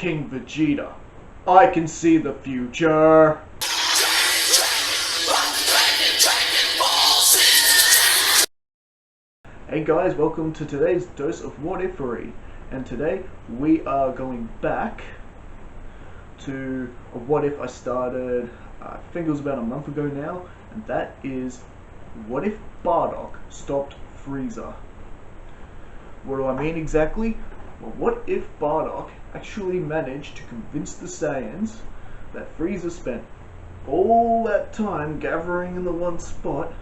King Vegeta. I can see the future. Hey guys, welcome to today's dose of What Ifery, and today we are going back to a what if I started, I think it was about a month ago now, and that is, what if Bardock stopped Freeza? What do I mean exactly? Well, what if Bardock actually managed to convince the Saiyans that Freeza spent all that time gathering in the one spot,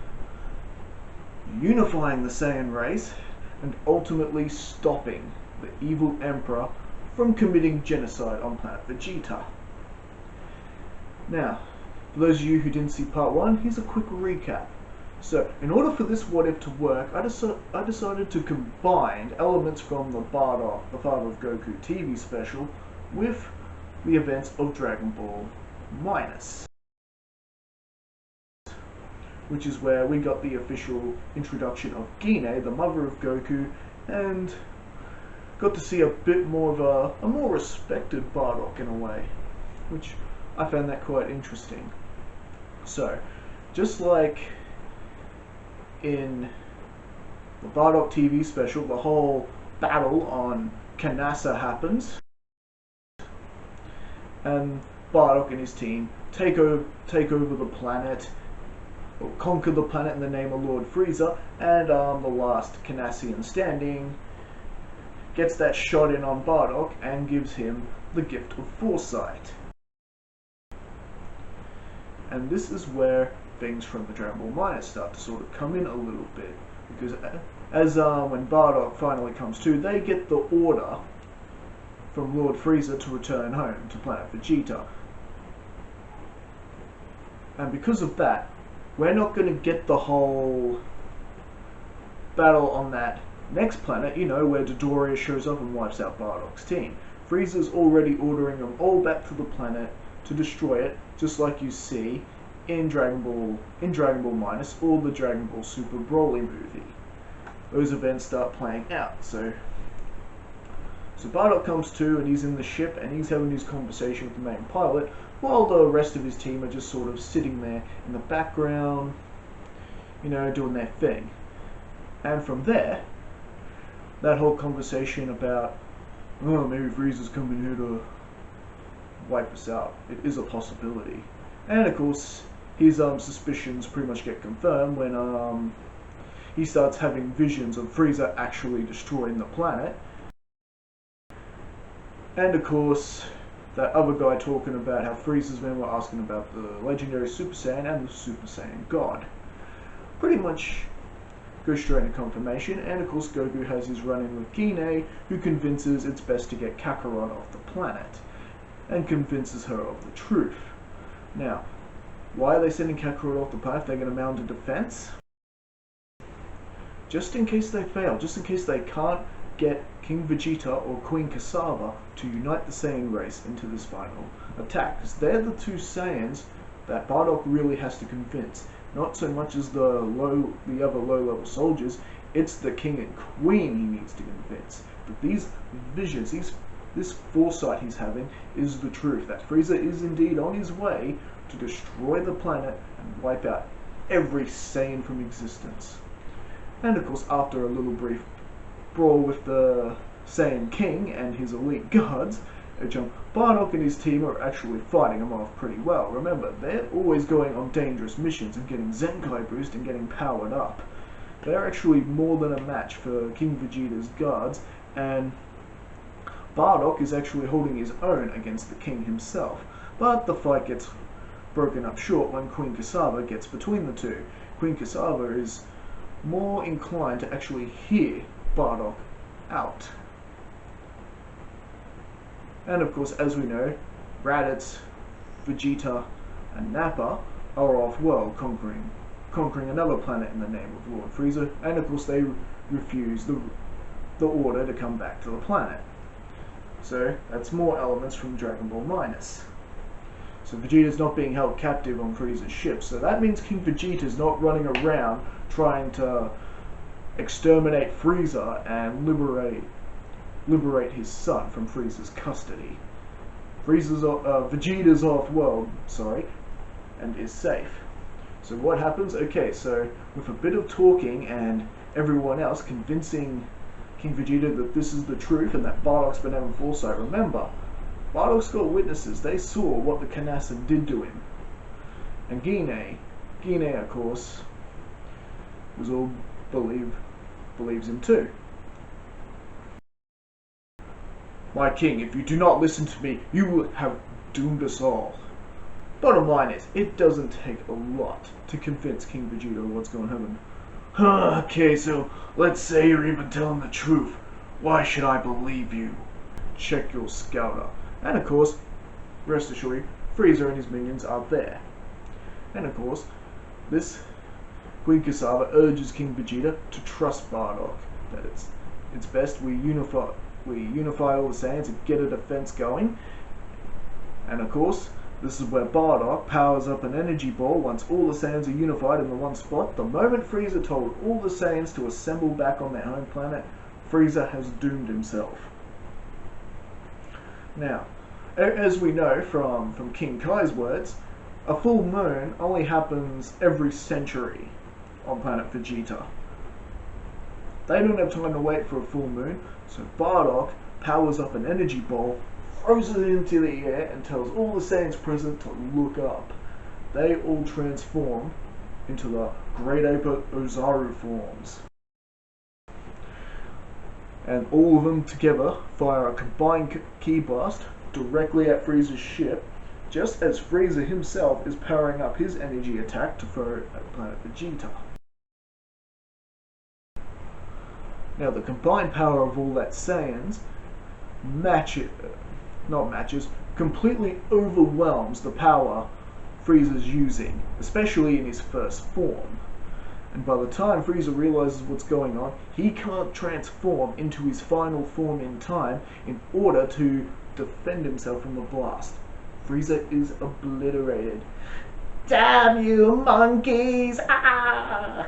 unifying the Saiyan race, and ultimately stopping the evil Emperor from committing genocide on planet Vegeta. Now, for those of you who didn't see part 1, here's a quick recap. So, in order for this what if to work, I decided to combine elements from the Bardock, the Father of Goku TV special, with the events of Dragon Ball Minus, which is where we got the official introduction of Gine, the mother of Goku, and got to see a bit more of a more respected Bardock in a way, which I found that quite interesting. So, just like in the Bardock TV special, the whole battle on Kanasa happens, and Bardock and his team take over the planet, or conquer the planet in the name of Lord Freeza, and the last Kanassian standing gets that shot in on Bardock and gives him the gift of foresight. And this is where things from the Dragon Ball Minus start to sort of come in a little bit, because as when Bardock finally comes to, they get the order from Lord Freeza to return home to planet Vegeta, and because of that, we're not going to get the whole battle on that next planet, you know, where Dodoria shows up and wipes out Bardock's team. Frieza's already ordering them all back to the planet to destroy it, just like you see in Dragon Ball Minus or the Dragon Ball Super Broly movie. Those events start playing out. So Bardock comes to, and he's in the ship, and he's having his conversation with the main pilot, while the rest of his team are just sort of sitting there in the background, you know, doing their thing. And from there, that whole conversation about, oh, maybe Frieza's coming here to wipe us out, it is a possibility. And of course, his suspicions pretty much get confirmed when he starts having visions of Frieza actually destroying the planet. And of course, that other guy talking about how Frieza's men were asking about the legendary Super Saiyan and the Super Saiyan God pretty much goes straight into confirmation. And of course, Goku has his run-in with Gine, who convinces it's best to get Kakarot off the planet, and convinces her of the truth. Now, why are they sending Kakarot off the planet? They're going to mount a defense? Just in case they fail, just in case they can't get King Vegeta or Queen Cassava to unite the Saiyan race into this final attack, because they're the two Saiyans that Bardock really has to convince. Not so much as the other low-level soldiers, it's the King and Queen he needs to convince. But these visions, this foresight he's having is the truth, that Frieza is indeed on his way to destroy the planet and wipe out every Saiyan from existence. And of course, after a little brief brawl with the Saiyan King and his elite guards, Bardock and his team are actually fighting him off pretty well. Remember, they're always going on dangerous missions and getting Zenkai boost and getting powered up. They're actually more than a match for King Vegeta's guards, and Bardock is actually holding his own against the king himself. But the fight gets broken up short when Queen Cassava gets between the two. Queen Cassava is more inclined to actually hear Bardock out. And of course, as we know, Raditz, Vegeta, and Nappa are off-world conquering another planet in the name of Lord Freeza, and of course they refuse the order to come back to the planet. So that's more elements from Dragon Ball Minus. So Vegeta's not being held captive on Frieza's ship, so that means King Vegeta's not running around trying to exterminate Frieza and liberate his son from Frieza's custody. Vegeta's off-world, sorry, and is safe. So what happens? Okay, so with a bit of talking and everyone else convincing King Vegeta that this is the truth and that Bardock's been having foresight. Remember, Bardock's got witnesses. They saw what the Canasta did to him. And Guinea, of course, was all believes him too. My king, if you do not listen to me, you will have doomed us all. Bottom line is, it doesn't take a lot to convince King Vegeta of what's going to happen. Okay, so let's say you're even telling the truth. Why should I believe you? Check your scouter. And of course, rest assured, Frieza and his minions are there. And of course, this Queen Cassava urges King Vegeta to trust Bardock. That it's best we unify all the Saiyans and get a defense going. And of course, this is where Bardock powers up an energy ball once all the Saiyans are unified in the one spot. The moment Frieza told all the Saiyans to assemble back on their home planet, Frieza has doomed himself. Now, as we know from King Kai's words, a full moon only happens every century on planet Vegeta. They don't have time to wait for a full moon, so Bardock powers up an energy ball, throws it into the air, and tells all the Saiyans present to look up. They all transform into the Great Ape Ozaru forms. And all of them together fire a combined ki blast directly at Frieza's ship, just as Frieza himself is powering up his energy attack to throw it at planet Vegeta. Now the combined power of all that Saiyans completely overwhelms the power Frieza's using, especially in his first form. And by the time Frieza realizes what's going on, he can't transform into his final form in time in order to defend himself from the blast. Frieza is obliterated. Damn you, monkeys! Ah!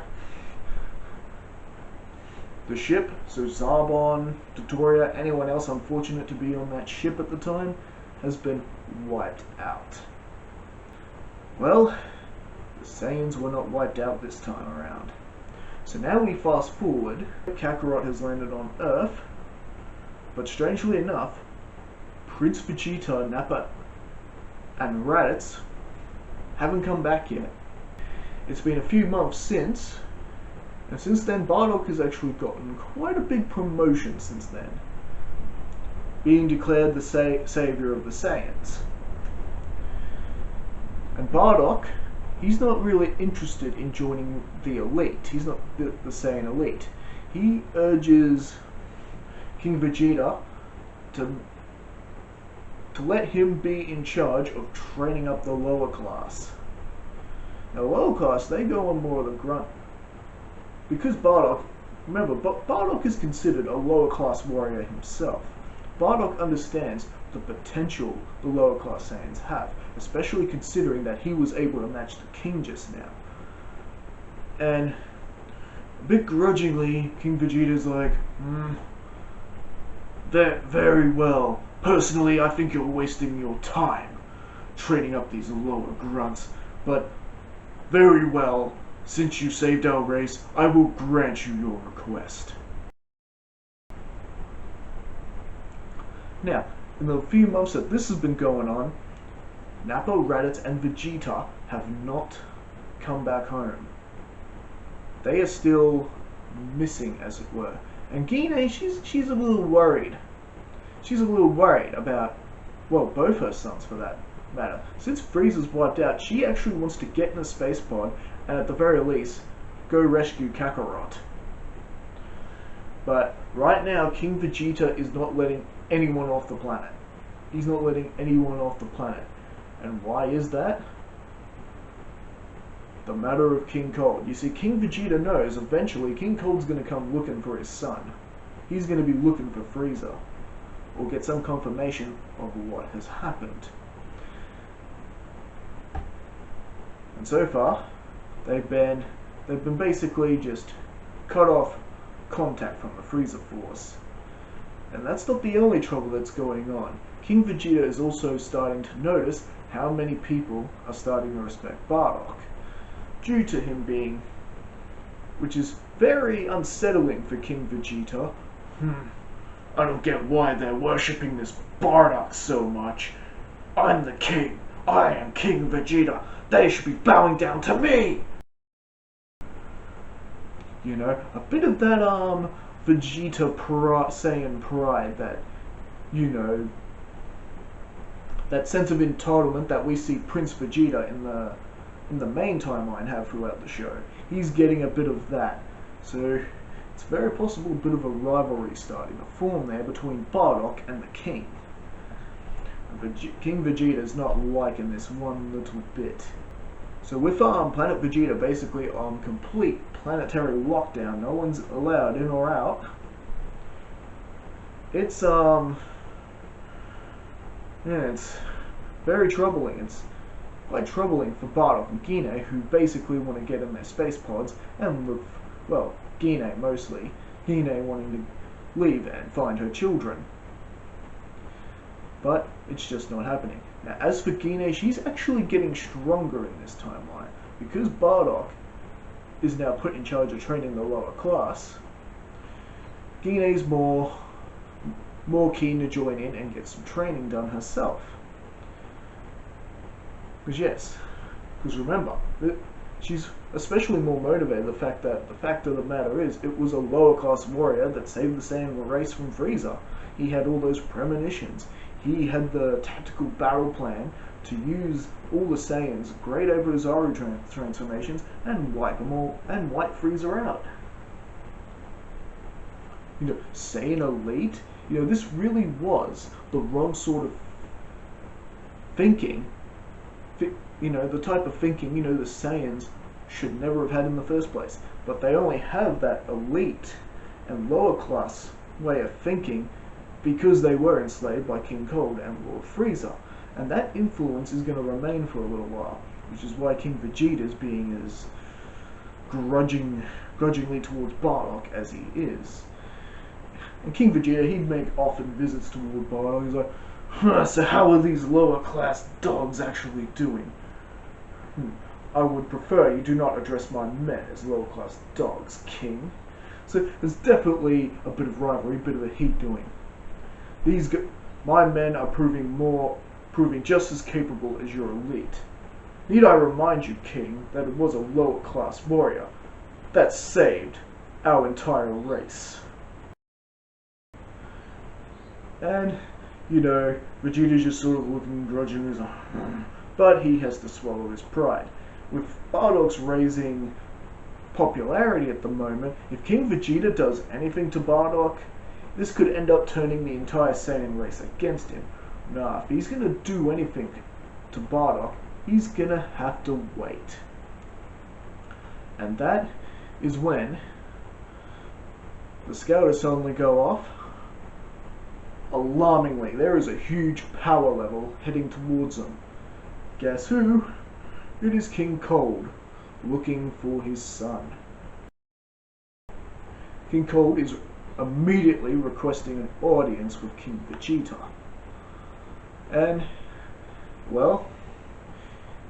The ship, so Zarbon, Dodoria, anyone else unfortunate to be on that ship at the time, has been wiped out. Well, the Saiyans were not wiped out this time around. So now we fast forward, Kakarot has landed on Earth, but strangely enough, Prince Vegeta, Nappa, and Raditz haven't come back yet. It's been a few months since, and since then Bardock has actually gotten quite a big promotion since then, being declared the savior of the Saiyans. And Bardock, he's not really interested in joining the elite. He's not the Saiyan elite. He urges King Vegeta to let him be in charge of training up the lower class. Now the lower class, they go on more of the grunt. Because Bardock, remember, Bardock is considered a lower class warrior himself. Bardock understands the potential the lower class Saiyans have, especially considering that he was able to match the king just now. And a bit grudgingly, King Vegeta's like, very well. Personally, I think you're wasting your time training up these lower grunts, but very well, since you saved our race, I will grant you your request. Now, in the few months that this has been going on, Nappa, Raditz, and Vegeta have not come back home. They are still missing, as it were. And Guinea, she's a little worried. She's a little worried about, well, both her sons for that matter. Since Frieza's wiped out, she actually wants to get in a space pod and at the very least, go rescue Kakarot. But right now, King Vegeta is not letting anyone off the planet. He's not letting anyone off the planet. And why is that? The matter of King Cold. You see, King Vegeta knows eventually King Cold's going to come looking for his son. He's going to be looking for Frieza, or get some confirmation of what has happened. And so far, they've been basically just cut off contact from the Frieza force. And that's not the only trouble that's going on. King Vegeta is also starting to notice how many people are starting to respect Bardock, due to him being, which is very unsettling for King Vegeta. I don't get why they're worshipping this Bardock so much. I'm the king. I am King Vegeta. They should be bowing down to me. You know, a bit of that Vegeta Saiyan pride, that, you know, that sense of entitlement that we see Prince Vegeta in the main timeline have throughout the show. He's getting a bit of that. So it's very possible a bit of a rivalry starting to form there between Bardock and the king. King Vegeta's not liking this one little bit. So with Planet Vegeta basically on complete planetary lockdown, no one's allowed in or out. It's it's very troubling. It's quite troubling for Bardock and Gine, who basically want to get in their space pods, and with, well, Gine mostly. Gine wanting to leave and find her children. But it's just not happening. Now, as for Gine, she's actually getting stronger in this timeline, because Bardock is now put in charge of training the lower class. Gine's more keen to join in and get some training done herself. Because remember, she's especially more motivated. The fact of the matter is, it was a lower class warrior that saved the Saiyan race from Freeza. He had all those premonitions. He had the tactical battle plan to use all the Saiyans, Great Over Zaru transformations, and wipe them all, and wipe Freeza out. You know, Saiyan Elite, you know, this really was the wrong sort of thinking. You know, the type of thinking, you know, the Saiyans should never have had in the first place. But they only have that elite and lower class way of thinking because they were enslaved by King Cold and Lord Freeza. And that influence is going to remain for a little while, which is why King Vegeta is being as grudgingly towards Bardock as he is. And King Vegeta, he'd make often visits toward Bardock. He's like, so how are these lower class dogs actually doing? I would prefer you do not address my men as lower class dogs, King. So there's definitely a bit of rivalry, a bit of a heat doing. My men are proving just as capable as your elite. Need I remind you, King, that it was a lower class warrior that saved our entire race. And, you know, Vegeta's just sort of looking grudgingly, but he has to swallow his pride. With Bardock's raising popularity at the moment, if King Vegeta does anything to Bardock, this could end up turning the entire Saiyan race against him. Nah, if he's gonna do anything to Bardock, he's gonna have to wait. And that is when the scouters suddenly go off. Alarmingly, there is a huge power level heading towards them. Guess who? It is King Cold, looking for his son. King Cold is immediately requesting an audience with King Vegeta. And, well,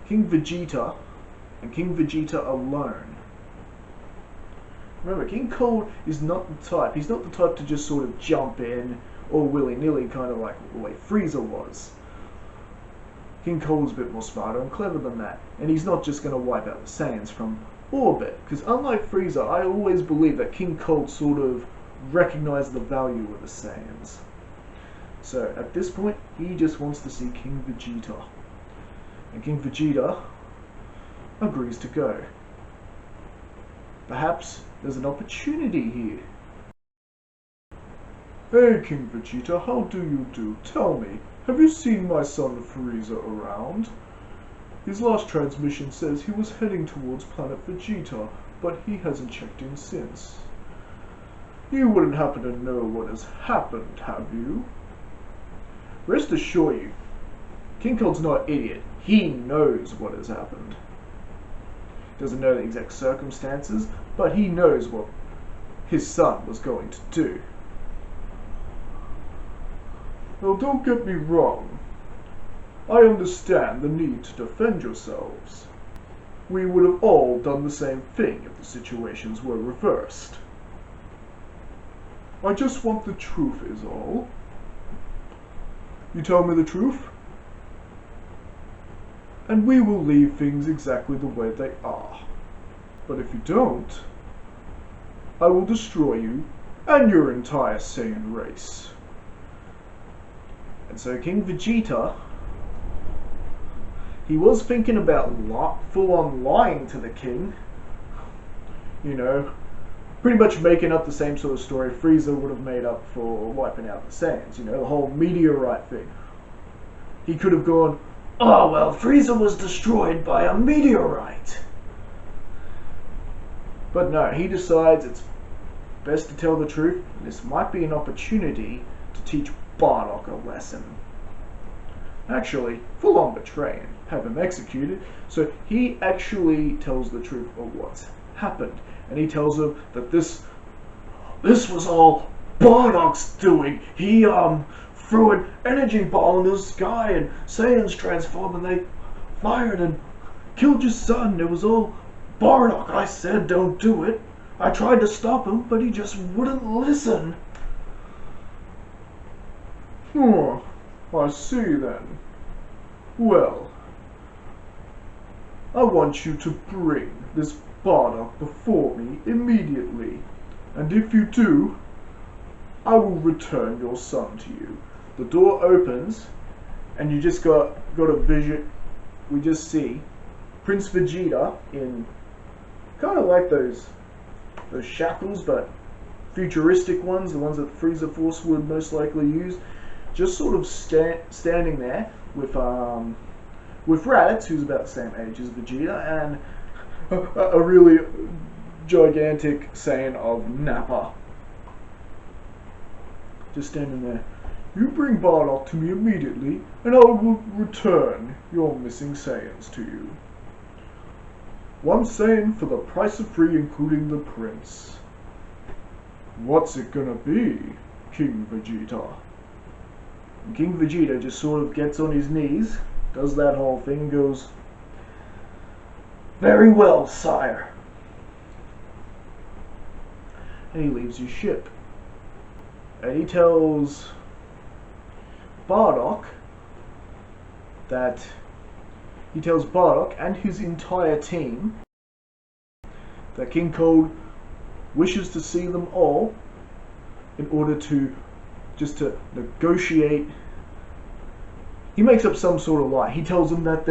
King Vegeta and King Vegeta alone. Remember, King Cold is not the type. He's not the type to just sort of jump in all willy-nilly, kind of like the way Freeza was. King Cold's a bit more smarter and clever than that. And he's not just going to wipe out the Saiyans from orbit. Because unlike Freeza, I always believe that King Cold sort of recognized the value of the Saiyans. So at this point, he just wants to see King Vegeta. And King Vegeta agrees to go. Perhaps there's an opportunity here. Hey King Vegeta, how do you do? Tell me, have you seen my son Freeza around? His last transmission says he was heading towards planet Vegeta, but he hasn't checked in since. You wouldn't happen to know what has happened, have you? Rest assured, King Cold's not an idiot. He knows what has happened. Doesn't know the exact circumstances, but he knows what his son was going to do. Well, don't get me wrong. I understand the need to defend yourselves. We would have all done the same thing if the situations were reversed. I just want the truth is all. You tell me the truth, and we will leave things exactly the way they are. But if you don't, I will destroy you and your entire Saiyan race. And so King Vegeta, he was thinking about full-on lying to the king. You know, pretty much making up the same sort of story Frieza would have made up for wiping out the Saiyans. You know, the whole meteorite thing. He could have gone, oh well, Frieza was destroyed by a meteorite. But no, he decides it's best to tell the truth. This might be an opportunity to teach Bardock a lesson. Actually, full-on betray him, have him executed. So he actually tells the truth of what's happened. And he tells him that this was all Bardock's doing. He threw an energy ball in the sky and Saiyans transformed and they fired and killed your son. It was all Bardock. I said don't do it. I tried to stop him, but he just wouldn't listen. Oh, I see then. Well, I want you to bring this Bardock before me immediately, and if you do, I will return your son to you. The door opens, and you just got a vision. We just see Prince Vegeta in kind of like those shackles, but futuristic ones, the ones that Frieza Force would most likely use, just sort of standing there with Raditz, who's about the same age as Vegeta, and a really gigantic Saiyan of Nappa. Just standing there. You bring Bardock to me immediately, and I will return your missing Saiyans to you. One Saiyan for the price of 3, including the prince. What's it gonna be, King Vegeta? And King Vegeta just sort of gets on his knees, does that whole thing, and goes, very well, sire. And he leaves his ship. And he tells Bardock and his entire team that King Cold wishes to see them all in order to negotiate. He makes up some sort of lie. He tells them that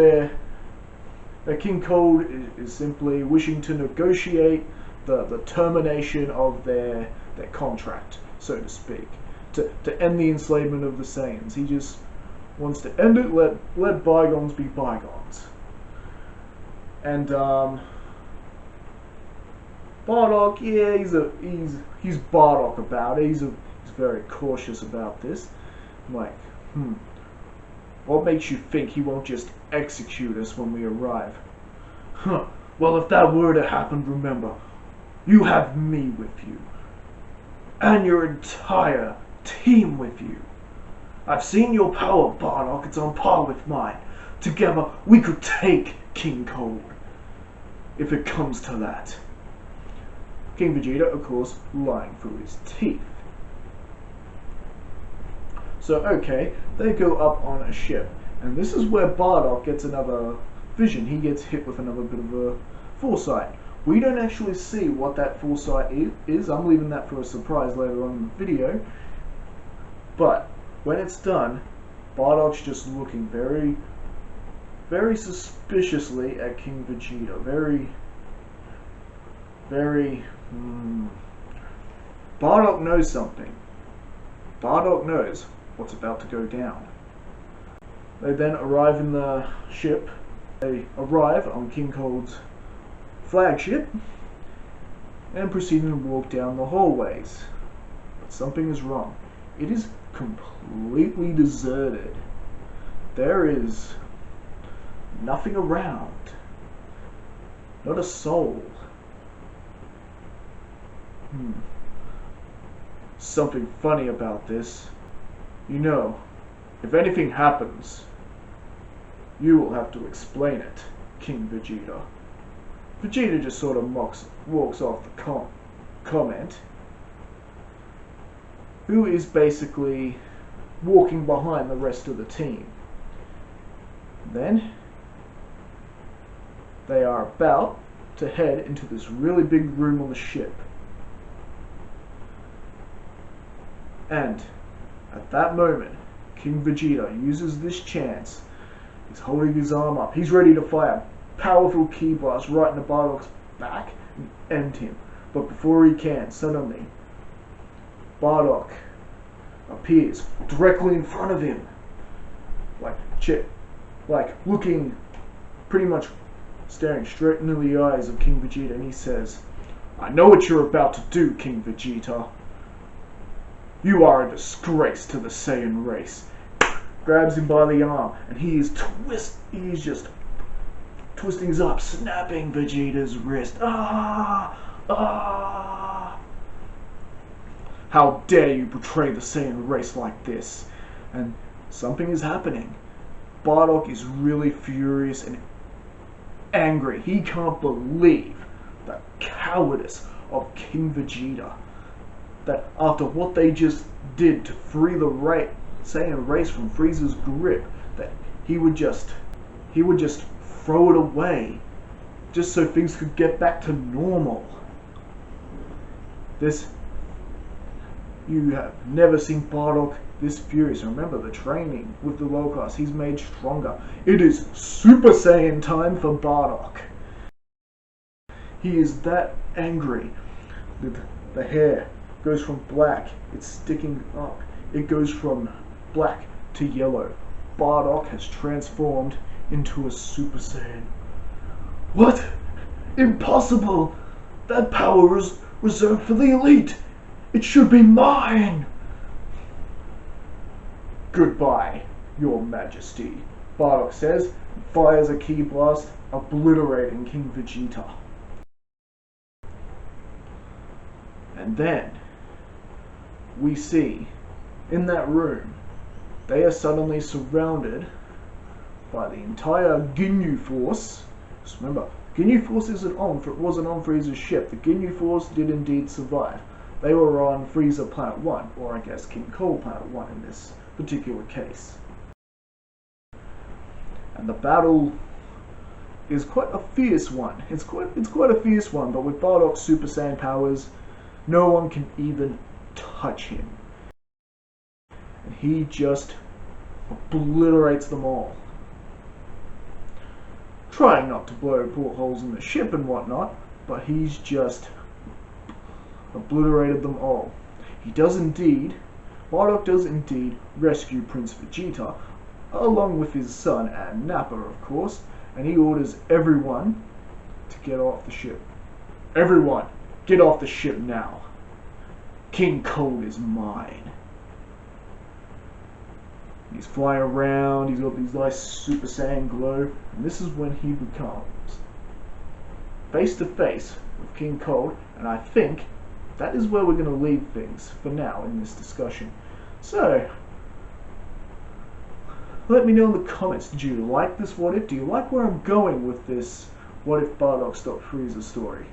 King Cold is simply wishing to negotiate the termination of their contract, so to speak, to end the enslavement of the Saiyans. He just wants to end it, let bygones be bygones. And Bardock, yeah, he's Bardock about it. He's very cautious about this. I'm like, what makes you think he won't just execute us when we arrive? Huh. Well, if that were to happen, remember, you have me with you. And your entire team with you. I've seen your power, Bardock. It's on par with mine. Together, we could take King Cold. If it comes to that. King Vegeta, of course, lying through his teeth. So, okay, they go up on a ship. And this is where Bardock gets another vision. He gets hit with another bit of a foresight. We don't actually see what that foresight is. I'm leaving that for a surprise later on in the video. But when it's done, Bardock's just looking very, very suspiciously at King Vegeta. Bardock knows something. Bardock knows what's about to go down. They then arrive in the ship. They arrive on King Cold's flagship and proceed to walk down the hallways. But something is wrong. It is completely deserted. There is nothing around. Not a soul. Something funny about this. You know, If anything happens, you will have to explain it, King Vegeta. Vegeta just sort of walks off the comment, who is basically walking behind the rest of the team. Then they are about to head into this really big room on the ship. And at that moment, King Vegeta uses this chance. He's holding his arm up. He's ready to fire a powerful ki blast right into Bardock's back and end him. But before he can, suddenly, Bardock appears directly in front of him. Like looking, pretty much staring straight into the eyes of King Vegeta, and he says, "I know what you're about to do, King Vegeta. You are a disgrace to the Saiyan race." Grabs him by the arm, and he's just twisting his arm, snapping Vegeta's wrist. Ah! How dare you betray the Saiyan race like this? And something is happening. Bardock is really furious and angry. He can't believe the cowardice of King Vegeta. That after what they just did to free the Saiyan race from Frieza's grip, that he would just throw it away just so things could get back to normal. You have never seen Bardock this furious. Remember the training with the low class, he's made stronger. It is Super Saiyan time for Bardock. He is that angry. The hair goes from black, it's sticking up. It goes from black to yellow. Bardock has transformed into a Super Saiyan. What? Impossible! That power is reserved for the elite! It should be mine! Goodbye, Your Majesty, Bardock says, and fires a ki blast, obliterating King Vegeta. And then we see in that room they are suddenly surrounded by the entire Ginyu Force. Just remember, Ginyu Force wasn't on Frieza's ship. The Ginyu Force did indeed survive. They were on Frieza Planet 1, or I guess King Cold Planet 1 in this particular case. And the battle is quite a fierce one. It's quite a fierce one, but with Bardock's Super Saiyan powers, no one can even touch him. And he just obliterates them all. Trying not to blow portholes in the ship and whatnot, but he's just obliterated them all. Bardock does indeed rescue Prince Vegeta, along with his son and Nappa, of course, and he orders everyone to get off the ship. Everyone, get off the ship now. King Cold is mine. He's flying around, he's got these nice Super Saiyan glow, and this is when he becomes face to face with King Cold, and I think that is where we're going to leave things for now in this discussion. So, let me know in the comments, did you like this What If? Do you like where I'm going with this What If Bardock stopped Frieza story?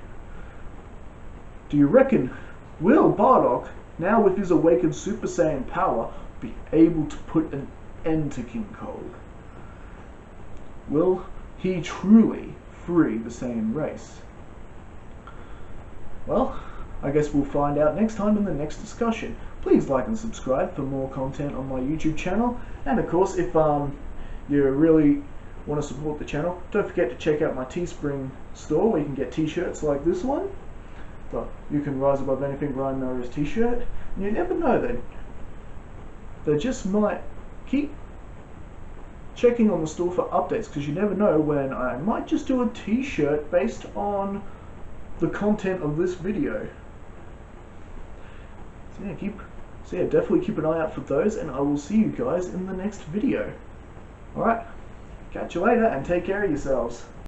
Do you reckon, will Bardock, now with his awakened Super Saiyan power, be able to put an end to King Cold? Will he truly free the Saiyan race? Well, I guess we'll find out next time in the next discussion. Please like and subscribe for more content on my YouTube channel, and of course if you really want to support the channel, don't forget to check out my Teespring store where you can get t-shirts like this one. So you can rise above anything, Ryan Melrose t-shirt, and you never know, they just might keep checking on the store for updates, because you never know when I might just do a t-shirt based on the content of this video. So yeah, definitely keep an eye out for those, and I will see you guys in the next video. Alright, catch you later and take care of yourselves.